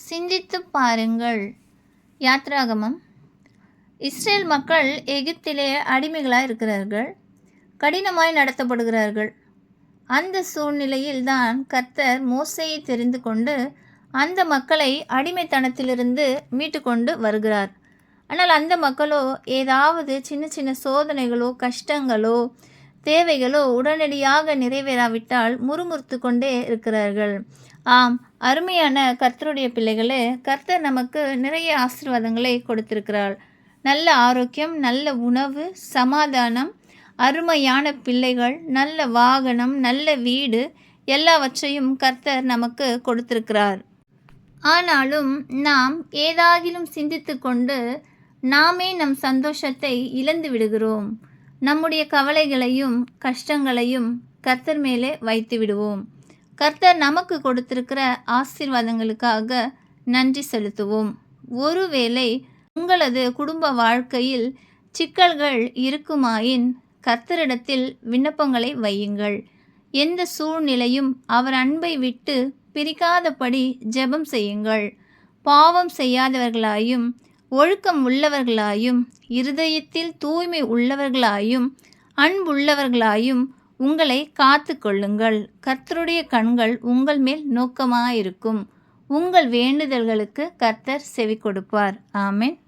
சிந்தித்துப் பாருங்கள். யாத்ராகமம். இஸ்ரேல் மக்கள் எகிப்திலே அடிமைகளாய் இருக்கிறார்கள். கடினமாய் நடத்தப்படுகிறார்கள். அந்த சூழ்நிலையில்தான் கர்த்தர் மோசேயை தெரிந்து கொண்டு அந்த மக்களை அடிமைத்தனத்திலிருந்து மீட்டு கொண்டு வருகிறார். ஆனால் அந்த மக்களோ ஏதாவது சின்ன சின்ன சோதனைகளோ கஷ்டங்களோ தேவைகளோ உடனடியாக நிறைவேறாவிட்டால் முறுமுறுத்து கொண்டே இருக்கிறார்கள். ஆம், அருமையான கர்த்தருடைய பிள்ளைகளே, கர்த்தர் நமக்கு நிறைய ஆசீர்வாதங்களை கொடுத்திருக்கிறார். நல்ல ஆரோக்கியம், நல்ல உணவு, சமாதானம், அருமையான பிள்ளைகள், நல்ல வாகனம், நல்ல வீடு, எல்லாவற்றையும் கர்த்தர் நமக்கு கொடுத்திருக்கிறார். ஆனாலும் நாம் ஏதாகிலும் சிந்தித்து கொண்டு நாமே நம் சந்தோஷத்தை இழந்து விடுகிறோம். நம்முடைய கவலைகளையும் கஷ்டங்களையும் கர்த்தர் மேலே வைத்து விடுவோம். கர்த்தர் நமக்கு கொடுத்திருக்கிற ஆசீர்வாதங்களுக்காக நன்றி செலுத்துவோம். ஒருவேளை உங்களது குடும்ப வாழ்க்கையில் சிக்கல்கள் இருக்குமாயின் கர்த்தரிடத்தில் விண்ணப்பங்களை வையுங்கள். எந்த சூழ்நிலையும் அவர் அன்பை விட்டு பிரிக்காதபடி ஜெபம் செய்யுங்கள். பாவம் செய்யாதவர்களாயும் ஒழுக்கம் உள்ளவர்களாயும் இருதயத்தில் தூய்மை உள்ளவர்களாயும் அன்புள்ளவர்களாயும் உங்களை காத்து கொள்ளுங்கள். கர்த்தருடைய கண்கள் உங்கள் மேல் நோக்கமாயிருக்கும். உங்கள் வேண்டுதல்களுக்கு கர்த்தர் செவி கொடுப்பார். ஆமென்.